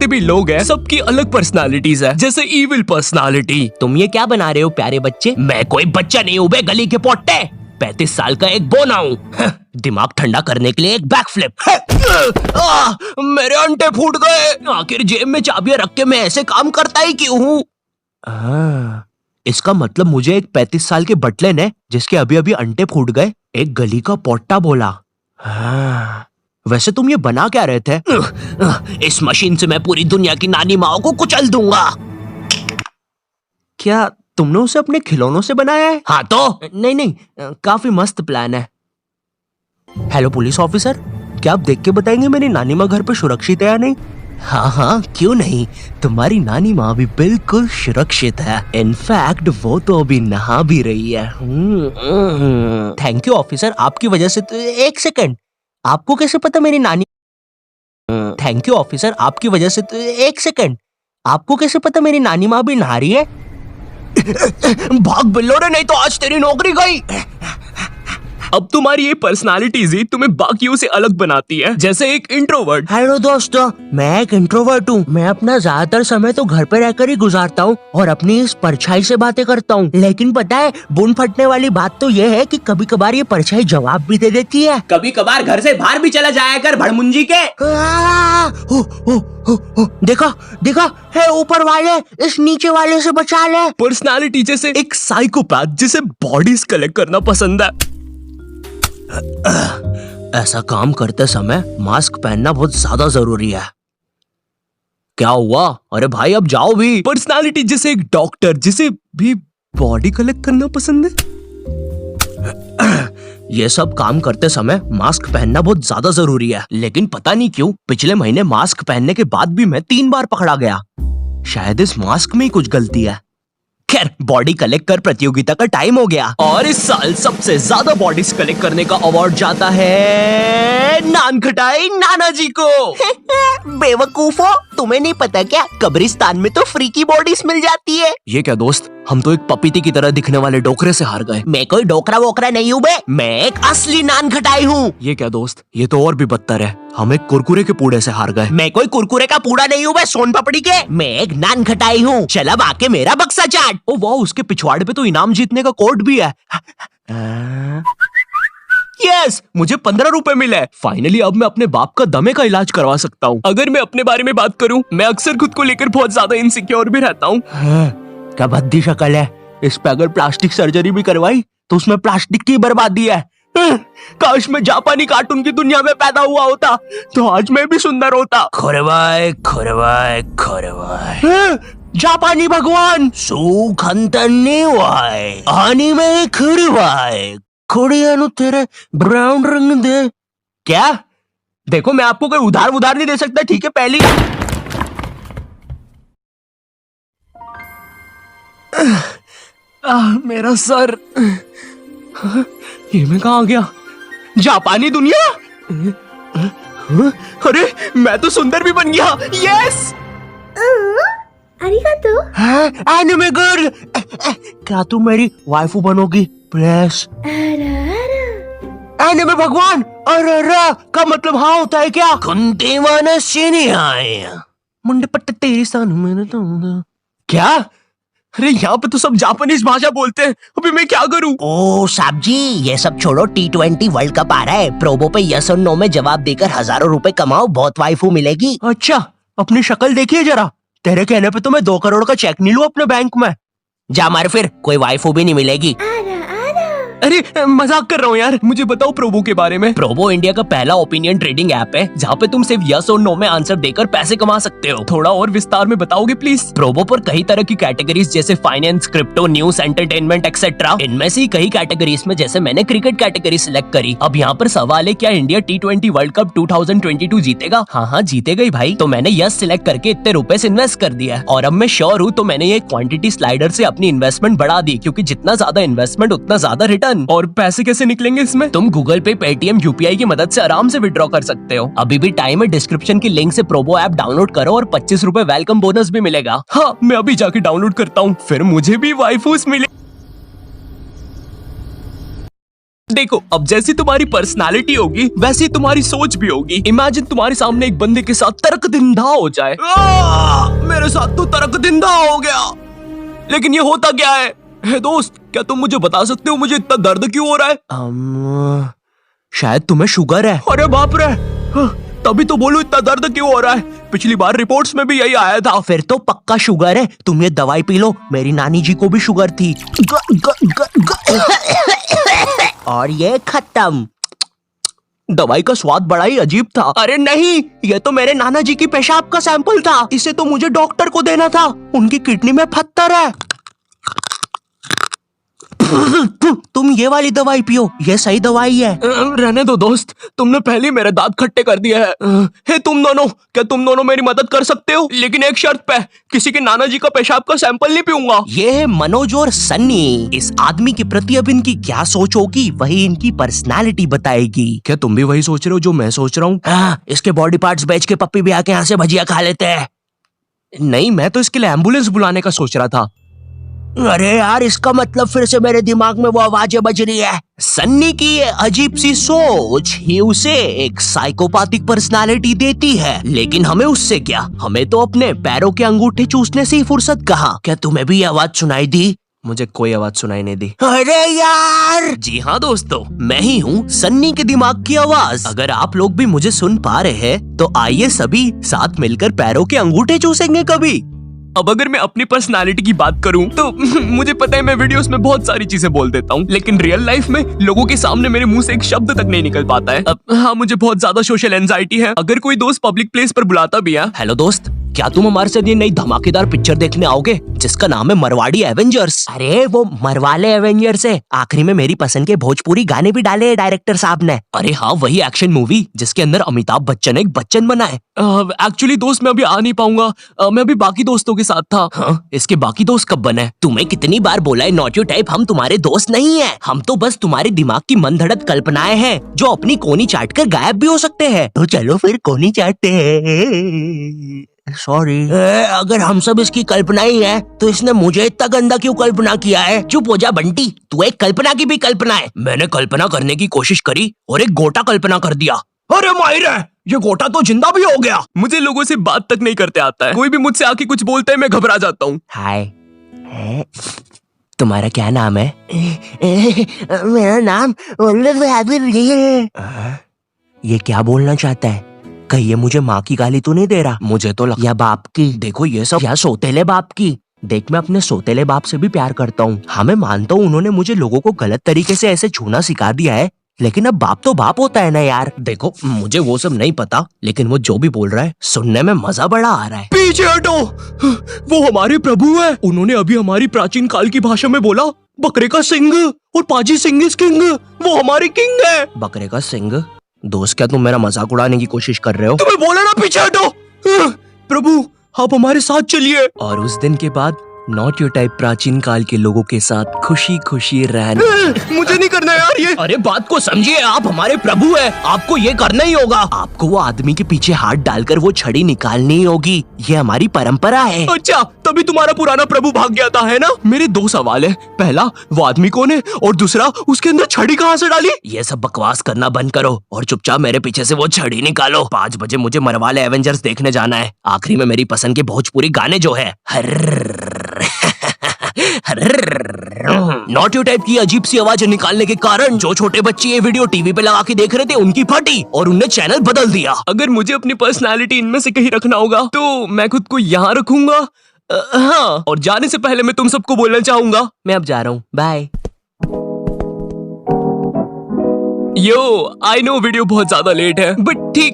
जितने भी लोग हैं सबकी अलग पर्सनालिटीज है, जैसे इविल पर्सनालिटी। तुम ये क्या बना रहे हो प्यारे बच्चे? मैं कोई बच्चा नहीं हूँ बे गली के पोट्टे, 35 साल का एक बोना हूँ। दिमाग ठंडा करने के लिए एक बैक फ्लिप। मेरे अंटे फूट गए। आखिर जेब में चाबियां रख के मैं ऐसे काम करता ही क्यों हूँ? इसका मतलब मुझे एक 35 साल के बटले ने, जिसके अभी अभी अंटे फूट गए, एक गली का पोट्टा बोला। वैसे तुम ये बना क्या रहे थे? इस मशीन से मैं पूरी दुनिया की नानी माओ को कुचल दूंगा। क्या तुमने उसे अपने खिलौनों से बनाया है? हाँ तो नहीं, काफी मस्त प्लान है। हेलो पुलिस ऑफिसर, क्या आप देख के बताएंगे मेरी नानी माँ घर पे सुरक्षित है या नहीं? हाँ, क्यों नहीं, तुम्हारी नानी माँ भी बिल्कुल सुरक्षित है। इनफैक्ट वो तो अभी नहा भी रही है। थैंक यू ऑफिसर, आपकी वजह से तो। एक सेकंड, आपको कैसे पता मेरी नानी? थैंक यू ऑफिसर, आपकी वजह से तो। एक सेकंड, आपको कैसे पता मेरी नानी माँ भी नहा रही है? भाग बिल्लोड़े, नहीं तो आज तेरी नौकरी गई। अब तुम्हारी ये पर्सनालिटीज ही तुम्हें बाकियों से अलग बनाती है, जैसे एक इंट्रोवर्ट। हेलो दोस्तों, मैं एक इंट्रोवर्ट हूँ। मैं अपना ज्यादातर समय तो घर पे रहकर ही गुजारता हूँ और अपनी इस परछाई से बातें करता हूँ। लेकिन पता है, बुन फटने वाली बात तो ये है कि कभी कभार ये परछाई जवाब भी दे देती है। कभी कभार घर से बाहर भी चला जाया कर भड़मुंजी के। देखा है, ऊपर वाले इस नीचे वाले से बचा ले। पर्सनालिटी जैसे एक साइकोपैथ जिसे बॉडीज कलेक्ट करना पसंद है। ऐसा काम करते समय मास्क पहनना बहुत ज्यादा जरूरी है। क्या हुआ? अरे भाई अब जाओ भी। पर्सनालिटी जैसे एक डॉक्टर जिसे भी बॉडी कलेक्ट करना पसंद है। ये सब काम करते समय मास्क पहनना बहुत ज्यादा जरूरी है, लेकिन पता नहीं क्यों पिछले महीने मास्क पहनने के बाद भी मैं 3 बार पकड़ा गया। शायद इस मास्क में ही कुछ गलती है। खैर, बॉडी कलेक्ट कर प्रतियोगिता का टाइम हो गया और इस साल सबसे ज्यादा बॉडीज कलेक्ट करने का अवार्ड जाता है नान खटाई नाना जी को। बेवकूफो, तुम्हें नहीं पता क्या, कब्रिस्तान में तो फ्री की बॉडीज मिल जाती है। ये क्या दोस्त, हम तो एक पपीते की तरह दिखने वाले डोकरे से हार गए। मैं कोई डोकरा वोकरा नहीं हूँ बे, मैं एक असली नान खटाई हूँ। ये क्या दोस्त, ये तो और भी बदतर है, हम एक कुरकुरे के पूड़े से हार गए। मैं कोई कुरकुरे का पूड़ा नहीं हूँ बे, सोन पपड़ी के। मैं एक नान खटाई हूँ। चल अब आके मेरा बक्सा चाट। ओ वाह, उसके पिछवाड़े पे तो इनाम जीतने का कोड भी है। यस, मुझे 15 रुपए मिले। फाइनली अब मैं अपने बाप का दमे का इलाज करवा सकता हूँ। अगर मैं अपने बारे में बात करूँ, मैं अक्सर खुद को लेकर बहुत ज्यादा इनसिक्योर भी रहता हूँ। क्या भद्दी शक्ल है। इस पे अगर प्लास्टिक सर्जरी भी करवाई तो उसमें प्लास्टिक की बर्बादी है। काश मैं जापानी कार्टून की दुनिया में पैदा हुआ होता तो आज मैं भी सुंदर होता। खोरवाय खोरवाय खोरवाय, जापानी भगवान सुखंतन्यवाय आनी में खुरवाय खोड़िया नु तेरे ब्राउन रंग दे। क्या? देखो, मैं आपको कोई उधार नहीं दे सकता, ठीक है? पहली मेरा सर। ये मैं कहाँ आ गया? जापानी दुनिया। अरे मैं तो सुंदर भी बन गया। यस, अरिगातो। एनिमे गर्ल, क्या तू मेरी वाइफू बनोगी प्लीज? एनिमे भगवान, अरे का मतलब हाँ होता है क्या? कुंती मनस्य निहाय मुंडे पट्टे तेरी सानू मेरे तो। क्या? अरे यहाँ पे तो सब जापानीज भाषा बोलते हैं, अभी मैं क्या करूँ? ओ साहब जी, ये सब छोड़ो, T20 वर्ल्ड कप आ रहा है। प्रोबो पे यस और नो में जवाब देकर हजारों रुपए कमाओ, बहुत वाइफू मिलेगी। अच्छा, अपनी शक्ल देखिए जरा। तेरे कहने पे तो मैं 2 करोड़ का चेक नहीं लूं अपने बैंक में। जा मार फिर, कोई वाइफू भी नहीं मिलेगी। अरे मजाक कर रहा हूँ यार, मुझे बताओ प्रोबो के बारे में। प्रोबो इंडिया का पहला ओपिनियन ट्रेडिंग ऐप है जहाँ पे तुम सिर्फ यस और नो में आंसर देकर पैसे कमा सकते हो। थोड़ा और विस्तार में बताओगे प्लीज? प्रोबो पर कई तरह की कैटेगरीज जैसे finance, crypto, news, entertainment etcetera. इनमें से कई कैटेगरीज में जैसे मैंने क्रिकेट कैटेगरी सिलेक्ट करी। अब यहाँ पर सवाल है, क्या इंडिया T20 वर्ल्ड कप 2022 जीतेगा? हाँ जीतेगा ही भाई। तो मैंने यस सिलेक्ट करके इतने रुपए इन्वेस्ट कर दिया है और अब मैं श्योर हूँ। तो मैंने ये क्वांटिटी स्लाइडर से अपनी इन्वेस्टमेंट बढ़ा दी, क्योंकि जितना ज्यादा इन्वेस्टमेंट उतना ज्यादा रिटर्न। और पैसे कैसे निकलेंगे इसमें? तुम गूगल पे, पेटीएम, यूपीआई की मदद से आराम से विड्रॉ कर सकते हो। अभी भी टाइम है, डिस्क्रिप्शन की लिंक से प्रोबो ऐप डाउनलोड करो और 25 रुपए वेलकम बोनस भी मिलेगा। हाँ, मैं अभी जाके डाउनलोड करता हूँ, फिर मुझे भी वाइफूस मिले। देखो, अब जैसी तुम्हारी पर्सनालिटी होगी वैसी तुम्हारी सोच भी होगी। इमेजिन तुम्हारे सामने एक बंदे के साथ तर्कदिंदा हो जाए। मेरे साथ तो तर्कदिंदा हो गया, लेकिन ये होता क्या है? हे दोस्त, क्या तुम मुझे बता सकते हो मुझे इतना दर्द क्यों हो रहा है? शायद तुम्हें शुगर है। अरे बाप रे, तभी तो बोलूं इतना दर्द क्यों हो रहा है। पिछली बार रिपोर्ट्स में भी यही आया था। फिर तो पक्का शुगर है। तुम ये दवाई पी लो, मेरी नानी जी को भी शुगर थी। और ये खत्म। दवाई का स्वाद बड़ा ही अजीब था। अरे नहीं, ये तो मेरे नाना जी की पेशाब का सैंपल था। इसे तो मुझे डॉक्टर को देना था। उनकी किडनी में पत्थर है। तुम ये वाली दवाई पियो, ये सही दवाई है। रहने दो दोस्त, तुमने पहले ही मेरे दांत खट्टे कर दिए हैं। हे तुम दोनों, क्या तुम दोनों मेरी मदद कर सकते हो? लेकिन एक शर्त पे, किसी के नाना जी का पेशाब का सैंपल नहीं पीऊंगा। ये है मनोज और सन्नी। इस आदमी के प्रति अब इनकी क्या सोच होगी वही इनकी पर्सनालिटी बताएगी। क्या तुम भी वही सोच रहे हो जो मैं सोच रहा हूँ? हाँ, इसके बॉडी पार्ट्स बेच के पप्पी भी आके यहाँ से भजिया खा लेते हैं। नहीं, मैं तो इसके लिए एम्बुलेंस बुलाने का सोच रहा था। अरे यार, इसका मतलब फिर से मेरे दिमाग में वो आवाजें बज रही है। सन्नी की ये अजीब सी सोच ही उसे एक साइकोपैथिक पर्सनालिटी देती है। लेकिन हमें उससे क्या, हमें तो अपने पैरों के अंगूठे चूसने से ही फुर्सत कहाँ। क्या तुम्हें भी आवाज सुनाई दी? मुझे कोई आवाज सुनाई नहीं दी। अरे यार! जी हाँ दोस्तों, मैं ही हूँ सन्नी के दिमाग की आवाज। अगर आप लोग भी मुझे सुन पा रहे हैं तो आइए सभी साथ मिलकर पैरों के अंगूठे चूसेंगे कभी। अब अगर मैं अपनी पर्सनालिटी की बात करूं तो मुझे पता है मैं वीडियोस में बहुत सारी चीजें बोल देता हूं, लेकिन रियल लाइफ में लोगों के सामने मेरे मुंह से एक शब्द तक नहीं निकल पाता है। अब हाँ, मुझे बहुत ज्यादा सोशल एंजाइटी है। अगर कोई दोस्त पब्लिक प्लेस पर बुलाता भी है। हेलो दोस्त, क्या तुम हमारे साथ ये नई धमाकेदार पिक्चर देखने आओगे जिसका नाम है मरवाड़ी एवेंजर्स? अरे वो मरवाले एवेंजर्स है। आखिरी में मेरी पसंद के भोजपुरी गाने भी डाले हैं डायरेक्टर साहब ने। अरे हाँ, वही एक्शन मूवी जिसके अंदर अमिताभ बच्चन एक बच्चन बना है। एक्चुअली दोस्त, मैं अभी आ नहीं पाऊंगा। मैं अभी बाकी दोस्तों के साथ था। हाँ, इसके बाकी दोस्त कब बने? तुम्हें कितनी बार बोला है नॉट यू टाइप, हम तुम्हारे दोस्त नहीं है। हम तो बस तुम्हारे दिमाग की मनगढ़ंत कल्पनाएं हैं जो अपनी कोनी चाट कर गायब भी हो सकते हैं। तो चलो फिर कोनी चाटते हैं। सॉरी। अगर हम सब इसकी कल्पना ही है तो इसने मुझे इतना गंदा क्यों कल्पना किया है? चुप हो जा बंटी, तू एक कल्पना की भी कल्पना है। मैंने कल्पना करने की कोशिश करी और एक गोटा कल्पना कर दिया। अरे माहिर है, ये गोटा तो जिंदा भी हो गया। मुझे लोगों से बात तक नहीं करते आता है। कोई भी मुझसे आके कुछ बोलता है मैं घबरा जाता हूँ। हाय, तुम्हारा क्या नाम है? मेरा नाम ये क्या बोलना चाहता है? कहीं ये मुझे माँ की गाली तो नहीं दे रहा? मुझे तो या बाप की। देखो ये सब या सोतेले बाप की। देख, मैं अपने सोतेले बाप से भी प्यार करता हूँ। हाँ, मैं मानता हूँ उन्होंने मुझे लोगों को गलत तरीके से ऐसे छूना सिखा दिया है, लेकिन अब बाप तो बाप होता है ना यार। देखो, मुझे वो सब नहीं पता, लेकिन वो जो भी बोल रहा है सुनने में मजा बड़ा आ रहा है। पीछे हटो, वो हमारे प्रभु है। उन्होंने अभी हमारी प्राचीन काल की भाषा में बोला, बकरे का सिंह और पाजी सिंह इज किंग। वो हमारे किंग है। बकरे का सिंह? दोस्त, क्या तुम मेरा मजाक उड़ाने की कोशिश कर रहे हो? तुम्हें बोला ना पीछे हटो। प्रभु, आप हमारे साथ चलिए। और उस दिन के बाद नॉट योर टाइप प्राचीन काल के लोगों के साथ खुशी खुशी रहने। मुझे नहीं करना यार ये। अरे बात को समझिए, आप हमारे प्रभु हैं, आपको ये करना ही होगा। आपको वो आदमी के पीछे हाथ डालकर वो छड़ी निकालनी ही होगी। ये हमारी परंपरा है। अच्छा, तभी तुम्हारा पुराना प्रभु भाग गया था, है ना? मेरे दो सवाल है। पहला, वो आदमी कौन है? और दूसरा, उसके अंदर छड़ी कहाँ से डाली? ये सब बकवास करना बंद करो और चुपचाप मेरे पीछे से वो छड़ी निकालो। 5 बजे मुझे मरवाले एवेंजर्स देखने जाना है। आखिरी में मेरी पसंद के भोजपुरी गाने जो है नॉट यू टाइप की अजीब सी आवाज निकालने के कारण जो छोटे बच्चे ये वीडियो टीवी पे लगा के देख रहे थे उनकी फटी और उनने चैनल बदल दिया। अगर मुझे अपनी पर्सनालिटी इनमें से कहीं रखना होगा तो मैं खुद को यहाँ रखूंगा। हाँ, और जाने से पहले मैं तुम सबको बोलना चाहूंगा, मैं अब जा रहा हूँ, bye. Yo, I know video बहुत ज्यादा लेट है, बट ठीक है।